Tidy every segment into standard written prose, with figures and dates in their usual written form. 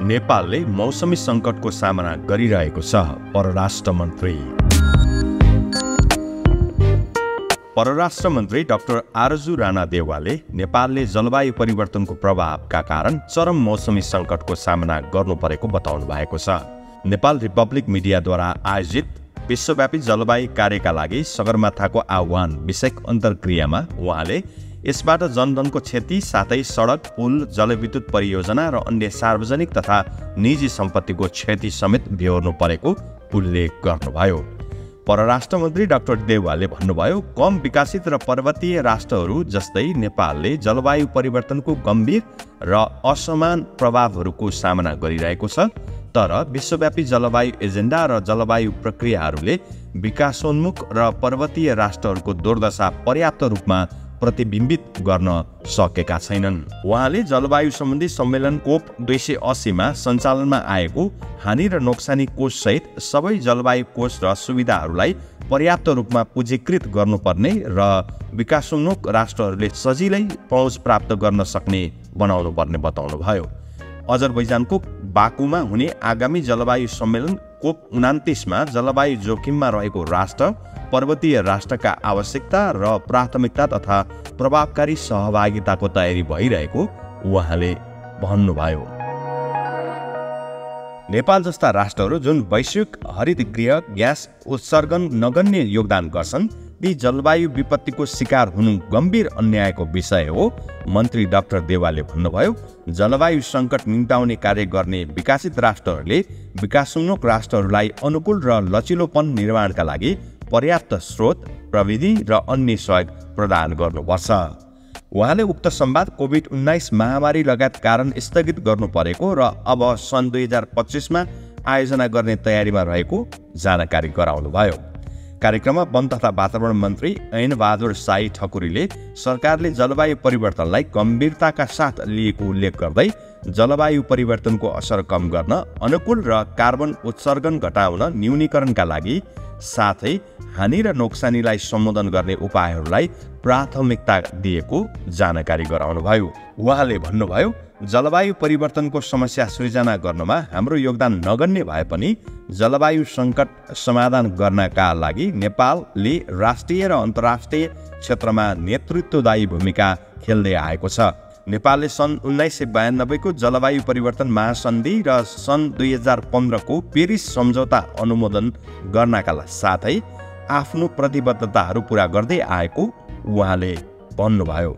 नेपालले मौसमी सङ्कटको सामना गरिरहेको छ। परराष्ट्र मन्त्री डाक्टर आरजु राणा देउवाले नेपालले जलवायु परिवर्तनको प्रभावका कारण चरम मौसमी सङ्कटको सामना गर्नु परेको बताउनु भएको छ। नेपाल रिपब्लिक मिडियाद्वारा आयोजित विश्वव्यापी जलवायु कार्यका लागि सगरमाथाको आह्वान विषयक अन्तर्क्रियामा उहाँले यसबाट जनधनको क्षति साथै सडक, पुल, जलविद्युत परियोजना र अन्य सार्वजनिक तथा निजी सम्पत्तिको क्षति समेत बेहोर्नु परेको उल्लेख गर्नुभयो। परराष्ट्र मन्त्री डाक्टर देउवाले भन्नुभयो, कम विकसित र पर्वतीय राष्ट्रहरू जस्तै नेपालले जलवायु परिवर्तनको गम्भीर र असमान प्रभावहरूको सामना गरिरहेको छ। तर विश्वव्यापी जलवायु एजेन्डा र जलवायु प्रक्रियाहरूले विकासोन्मुख र पर्वतीय राष्ट्रहरूको दुर्दशा पर्याप्त रूपमा प्रतिबिम्बित गर्न सकेका छैनन्। उहाँले जलवायु सम्बन्धी सम्मेलन कोप 280 मा सञ्चालनमा आएको हानि र नोक्सानी कोष सहित सबै जलवायु कोष र सुविधाहरूलाई पर्याप्त रूपमा पुँजीकृत गर्नुपर्ने र विकासोन्मुख राष्ट्रहरूले सजिलै पहुँच प्राप्त गर्न सक्ने बनाउनु पर्ने बताउनुभयो। अजरबैजानको बाकुमा हुने आगामी जलवायु सम्मेलन कोप 29 मा जलवायु जोखिममा रहेको राष्ट्र, पर्वतीय राष्ट्रका आवश्यकता र प्राथमिकता तथा प्रभावकारी सहभागिताको तयारी भइरहेको उहाँले भन्नुभयो। नेपाल जस्ता राष्ट्रहरू जुन वैश्विक हरितगृह ग्यास उत्सर्जन नगर्ने योगदान गर्छन्, ती जलवायु विपत्तिको शिकार हुनु गम्भीर अन्यायको विषय हो। मन्त्री डाक्टर देउवाले भन्नुभयो, जलवायु सङ्कट निम्त्याउने कार्य गर्ने विकसित राष्ट्रहरूले विकासोन्मुख राष्ट्रहरूलाई अनुकूल र लचिलोपन निर्माणका लागि पर्याप्त स्रोत, प्रविधि र अन्य सहयोग प्रदान गर्नुपर्छ। उहाँले उक्त संवाद कोभिड-19 महामारी लगायत कारण स्थगित गर्नु परेको र अब सन् 2025 मा आयोजना गर्ने तयारीमा रहेको जानकारी गराउनुभयो। कार्यक्रममा वन तथा वातावरण मन्त्री ऐन बहादुर शाही ठकुरीले सरकारले जलवायु परिवर्तनलाई गम्भीरताका साथ लिएको उल्लेख गर्दै जलवायु परिवर्तनको असर कम गर्न, अनुकूल र कार्बन उत्सर्जन घटाउन न्यूनीकरणका लागि साथै हानि र नोक्सानीलाई सम्बोधन गर्ने उपायहरूलाई प्राथमिकता दिएको जानकारी गराउनुभयो। उहाँले भन्नुभयो, जलवायु परिवर्तनको समस्या सृजना गर्नमा हाम्रो योगदान नगर्ने भए पनि जलवायु सङ्कट समाधान गर्नका लागि नेपालले राष्ट्रिय र अन्तर्राष्ट्रिय क्षेत्रमा नेतृत्वदायी भूमिका खेल्दै आएको छ। नेपालले सन् 1992 को जलवायु परिवर्तन महासन्धि र सन् 2015 को पेरिस सम्झौता अनुमोदन गर्नका साथै आफ्नो प्रतिबद्धताहरू पूरा गर्दै आएको उहाँले भन्नुभयो।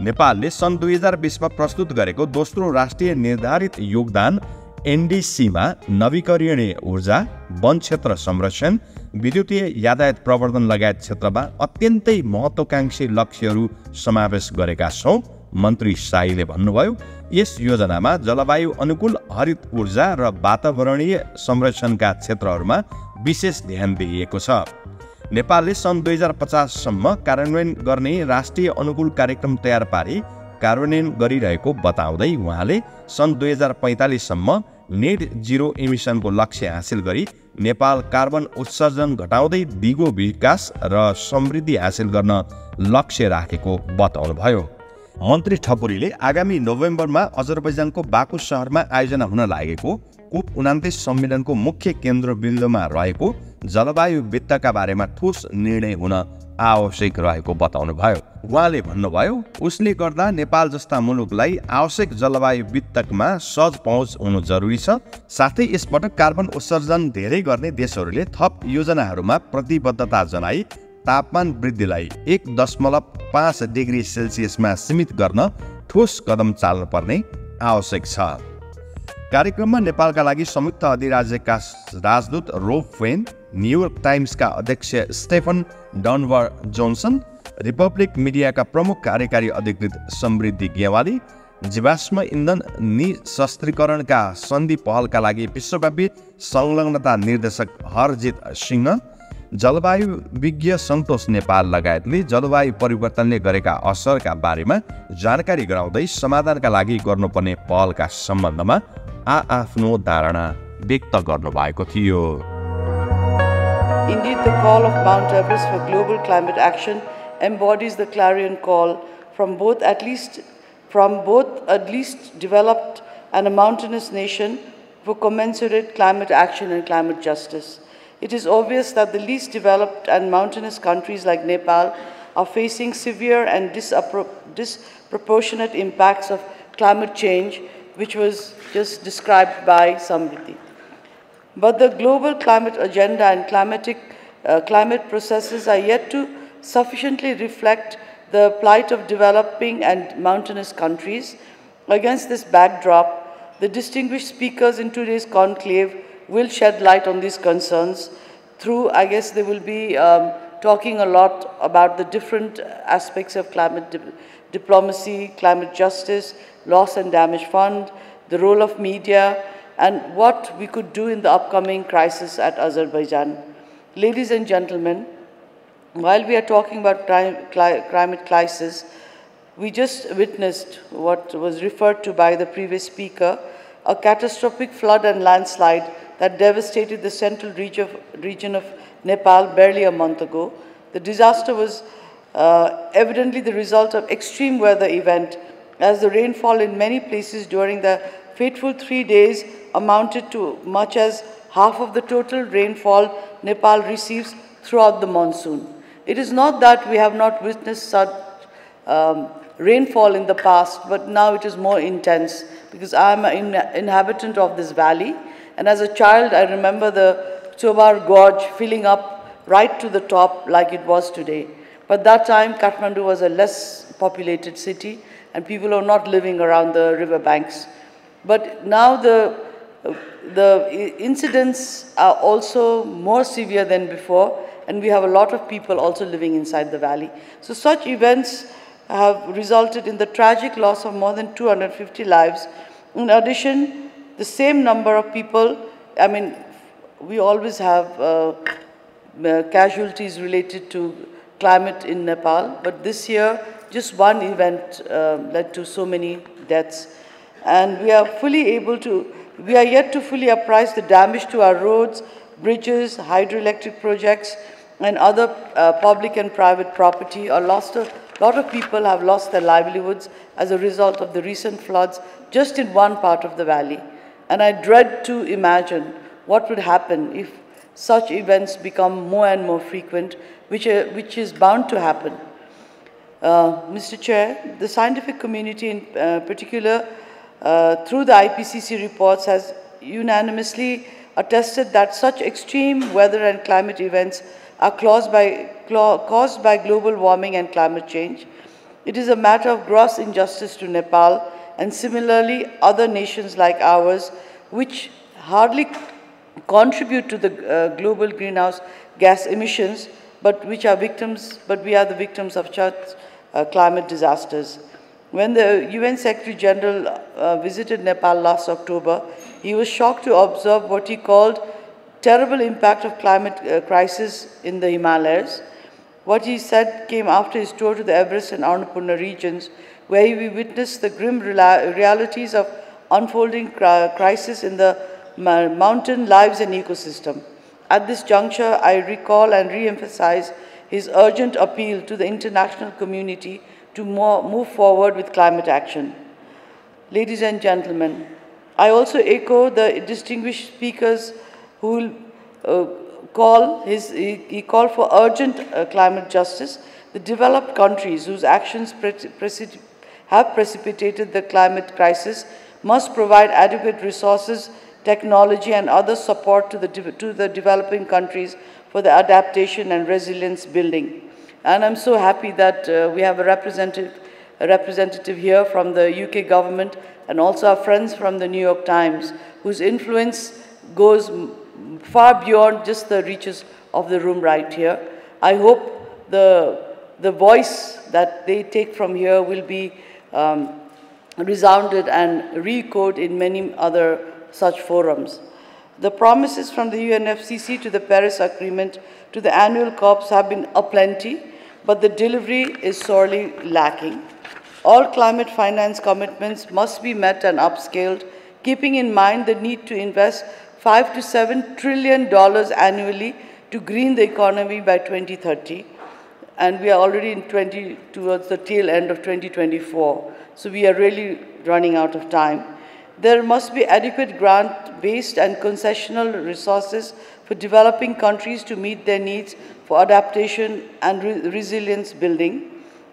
नेपालले सन् 2020 मा प्रस्तुत गरेको दोस्रो राष्ट्रिय निर्धारित योगदान एनडीसीमा नवीकरणीय ऊर्जा, वन क्षेत्र संरक्षण, विद्युतीय यातायात प्रवर्धन लगायत क्षेत्रमा अत्यन्तै महत्त्वाकांक्षी लक्ष्यहरू समावेश गरेका छौँ। मन्त्री शाहीले भन्नुभयो, यस योजनामा जलवायु अनुकूल हरित ऊर्जा र वातावरणीय संरक्षणका क्षेत्रहरूमा विशेष ध्यान दिइएको छ। नेपालले सन् 2050 सम्म कार्यान्वयन गर्ने राष्ट्रिय अनुकूल कार्यक्रम तयार पारी कार्यान्वयन गरिरहेको बताउँदै उहाँले सन् 2045 सम्म नेट जिरो इमिसनको लक्ष्य हासिल गरी नेपाल कार्बन उत्सर्जन घटाउँदै दिगो विकास र समृद्धि हासिल गर्न लक्ष्य राखेको बताउनुभयो। मन्त्री ठकुरीले आगामी नोभेम्बरमा अजरबैजानको बाकु सहरमा आयोजना हुन लागेको कोप 29 सम्मेलनको मुख्य केन्द्रबिन्दुमा रहेको जलवायु वित्तका बारेमा ठोस निर्णय हुन आवश्यक रहेको बताउनुभयो। उहाँले भन्नुभयो, उसले गर्दा नेपाल जस्ता मुलुकलाई आवश्यक जलवायु वित्तमा सहज पहुँच हुनु जरुरी छ। साथै यसबाट कार्बन उत्सर्जन धेरै गर्ने देशहरूले थप योजनाहरूमा प्रतिबद्धता जनाई तापमान वृद्धिलाई 1.5 डिग्री सेल्सियसमा सीमित गर्न ठोस कदम चाल्नुपर्ने आवश्यक छ। कार्यक्रममा नेपालका लागि संयुक्त अधिराज्यका राजदूत रोब फेन, न्युयोर्क टाइम्सका अध्यक्ष स्टेफन डनवर जोन्सन, रिपब्लिक मिडियाका प्रमुख कार्यकारी अधिकृत समृद्धि गेवाली, जीवाश्म इन्धन निशस्त्रीकरणका सन्धि पहलका लागि विश्वव्यापी संलग्नता निर्देशक हरजित सिंह, जलवायु विज्ञ सन्तोष नेपाल लगायतले जलवायु परिवर्तनले गरेका असरका बारेमा जानकारी गराउँदै समाधानका लागि गर्नुपर्ने पहलका सम्बन्धमा आफ्नो धारणा व्यक्त गर्नुभएको थियो। Indeed, the call of Mount Everest for global climate action embodies the clarion call from both at least developed and a mountainous nation for commensurate climate action and climate justice. It is obvious that the least developed and mountainous countries like Nepal are facing severe and disproportionate impacts of climate change, which was just described by Samriti. But the global climate agenda and climate processes are yet to sufficiently reflect the plight of developing and mountainous countries. Against this backdrop, the distinguished speakers in today's conclave will shed light on these concerns through, I guess they will be talking a lot about the different aspects of climate diplomacy, climate justice, loss and damage fund, the role of media, and what we could do in the upcoming crisis at Azerbaijan. Ladies and gentlemen, while we are talking about climate crisis, we just witnessed what was referred to by the previous speaker, a catastrophic flood and landslide that devastated the central region of Nepal barely a month ago. The disaster was evidently the result of extreme weather event, as the rainfall in many places during the fateful 3 days amounted to much as half of the total rainfall Nepal receives throughout the monsoon. It is not that we have not witnessed such rainfall in the past, but now it is more intense because I am an inhabitant of this valley, and as a child I remember the Chobar Gorge filling up right to the top like it was today. But that time Kathmandu was a less populated city and people were not living around the river banks. But now the incidents are also more severe than before, and we have a lot of people also living inside the valley. So such events have resulted in the tragic loss of more than 250 lives. In addition, the same number of people, I mean, we always have casualties related to climate in Nepal, but this year just one event led to so many deaths. And we are yet to fully apprise the damage to our roads, bridges, hydroelectric projects, and other public and private property. A lot of people have lost their livelihoods as a result of the recent floods just in one part of the valley. And I dread to imagine what would happen if such events become more and more frequent, which is bound to happen. Mr. Chair, the scientific community in particular, through the IPCC reports, has unanimously attested that such extreme weather and climate events are caused by global warming and climate change. It is a matter of gross injustice to Nepal and similarly other nations like ours, which hardly contribute to the global greenhouse gas emissions, but we are the victims of such climate disasters. When the UN Secretary General visited Nepal last October, he was shocked to observe what he called terrible impact of climate crisis in the Himalayas. What he said came after his tour to the Everest and Annapurna regions, where we witnessed the grim realities of unfolding crisis in the mountain lives and ecosystem. At this juncture, I recall and re-emphasize his urgent appeal to the international community to move forward with climate action. Ladies and gentlemen, I also echo the distinguished speakers who he called for urgent climate justice. The developed countries whose actions have precipitated the climate crisis must provide adequate resources, technology, and other support to the developing countries for the adaptation and resilience building. And I'm so happy that we have a representative here from the UK government and also our friends from the New York Times, whose influence goes far beyond just the reaches of the room right here. I hope the voice that they take from here will be resounded and re-echoed in many other such forums. The promises from the UNFCCC to the Paris Agreement to the annual COPs have been aplenty, but the delivery is sorely lacking. All climate finance commitments must be met and upscaled, keeping in mind the need to invest $5 to $7 trillion annually to green the economy by 2030. And we are already towards the tail end of 2024. So we are really running out of time. There must be adequate grant-based and concessional resources for developing countries to meet their needs for adaptation and resilience building.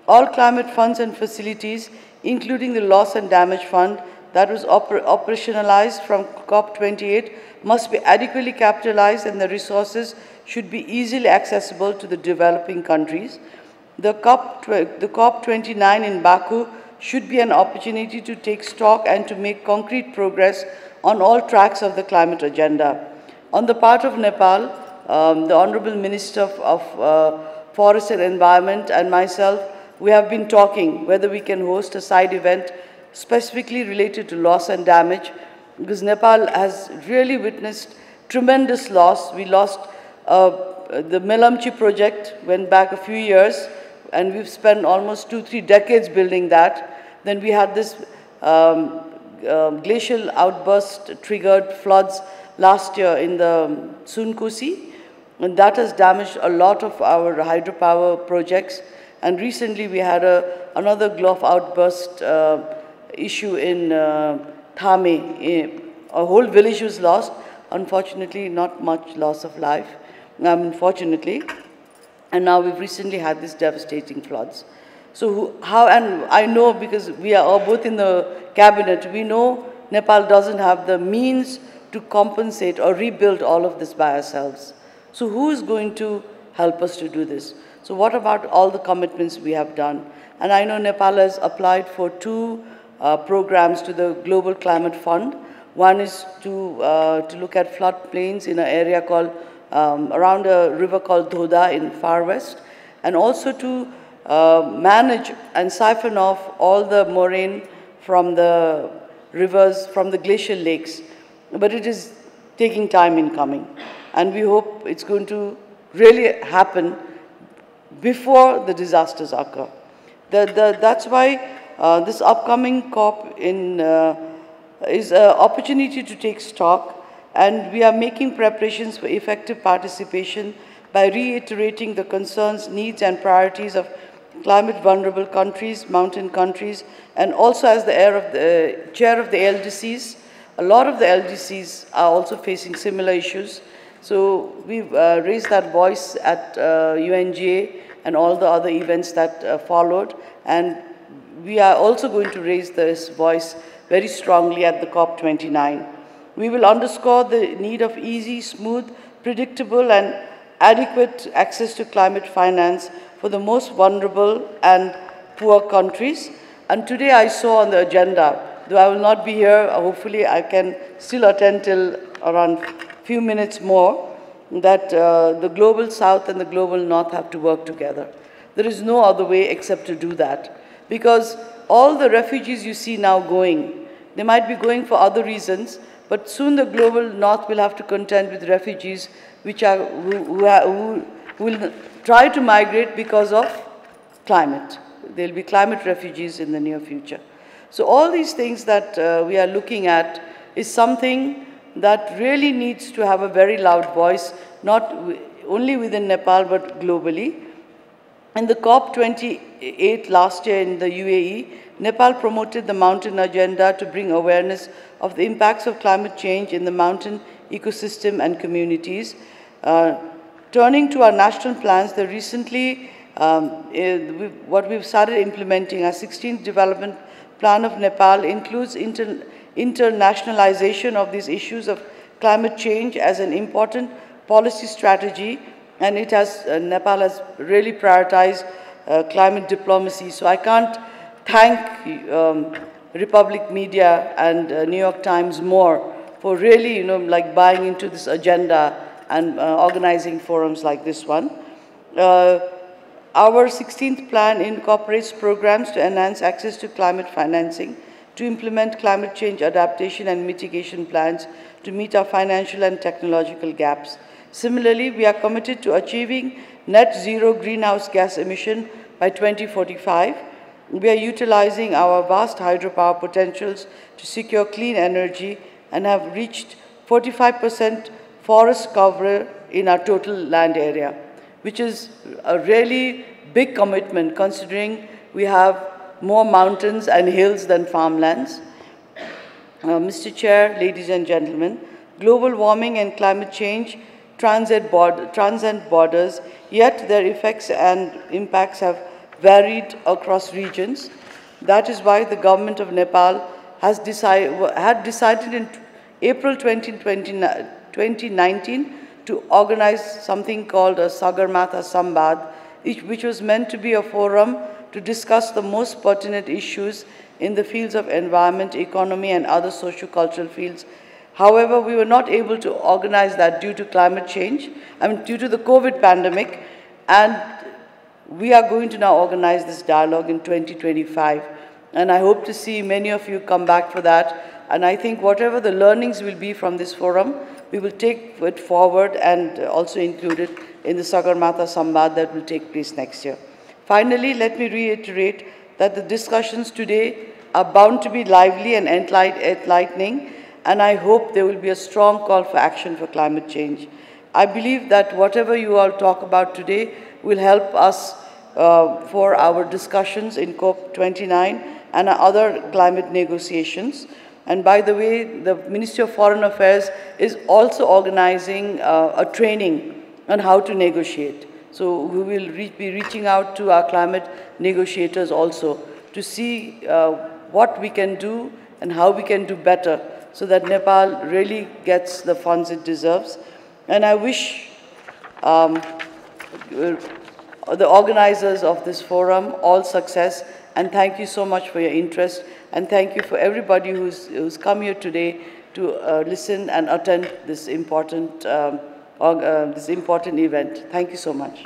All climate funds and facilities, including the Loss and Damage Fund that was operationalized from COP28, must be adequately capitalized, and the resources should be easily accessible to the developing countries. The COP29 in Baku should be an opportunity to take stock and to make concrete progress on all tracks of the climate agenda. On the part of Nepal, the Honorable Minister of Forest and Environment and myself, we have been talking whether we can host a side event specifically related to loss and damage, because Nepal has really witnessed tremendous loss. We lost the Melamchi project, went back a few years, and we've spent almost 2-3 decades building that. Then we had this glacial outburst triggered floods last year in the Sunkosi, and that has damaged a lot of our hydropower projects. And recently we had another Gulf outburst issue in Thame. A whole village was lost. Unfortunately, not much loss of life, unfortunately. And now we've recently had these devastating floods. So and I know, because we are all both in the cabinet, we know Nepal doesn't have the means to compensate or rebuild all of this by ourselves. So who is going to help us to do this? So what about all the commitments we have done? And I know Nepal has applied for 2 programs to the Global Climate Fund. One is to look at floodplains in an area called, around a river called Dhoda in far west, and also to manage and siphon off all the moraine from the rivers, from the glacial lakes. But it is taking time in coming, and we hope it's going to really happen before the disasters occur. That's why this upcoming COP is an opportunity to take stock, and we are making preparations for effective participation by reiterating the concerns, needs, and priorities of climate vulnerable countries, mountain countries, and also as the chair of the LDCs. A lot of the LDCs are also facing similar issues. So we've raised that voice at UNGA and all the other events that followed, and we are also going to raise this voice very strongly at the COP29. We will underscore the need of easy, smooth, predictable, and adequate access to climate finance for the most vulnerable and poor countries. And today I saw on the agenda, though I will not be here, hopefully I can still attend till around few minutes more, that the Global South and the Global North have to work together. There is no other way except to do that, because all the refugees you see now going, they might be going for other reasons, but soon the Global North will have to contend with refugees who will try to migrate because of climate. There will be climate refugees in the near future. So all these things that we are looking at is something that really needs to have a very loud voice, not only within Nepal but globally. In the COP28 last year in the UAE, Nepal promoted the mountain agenda to bring awareness of the impacts of climate change in the mountain ecosystem and communities. Turning to our national plans, the recently, what we've started implementing, our 16th development plan of Nepal includes internationalization of these issues of climate change as an important policy strategy, and it has, Nepal has really prioritized climate diplomacy. So I can't thank Republic Media and New York Times more for really, buying into this agenda and organizing forums like this one. Our 16th plan incorporates programs to enhance access to climate financing, to implement climate change adaptation and mitigation plans to meet our financial and technological gaps. Similarly, we are committed to achieving net zero greenhouse gas emission by 2045. We are utilizing our vast hydropower potentials to secure clean energy and have reached 45% forest cover in our total land area, which is a really big commitment considering we have more mountains and hills than farmlands. Mr. Chair, ladies and gentlemen, global warming and climate change transcend borders, yet their effects and impacts have varied across regions. That is why the government of Nepal had decided in April 2019 to organize something called a Sagam Samvad, which was meant to be a forum to discuss the most pertinent issues in the fields of environment, economy, and other socio-cultural fields. However, we were not able to organize that due to climate change, due to the COVID pandemic, and we are going to now organize this dialogue in 2025. And I hope to see many of you come back for that. And I think whatever the learnings will be from this forum, we will take it forward and also include it in the Sagarmatha Samvad that will take place next year. Finally, let me reiterate that the discussions today are bound to be lively and enlightening, and I hope there will be a strong call for action for climate change. I believe that whatever you all talk about today will help us for our discussions in COP29 and other climate negotiations. And by the way, the Ministry of Foreign Affairs is also organizing a training on how to negotiate. So we will be reaching out to our climate negotiators also to see what we can do and how we can do better so that Nepal really gets the funds it deserves. And I wish the organizers of this forum all success, and thank you so much for your interest, and thank you for everybody who's come here today to listen and attend this important event. Thank you so much.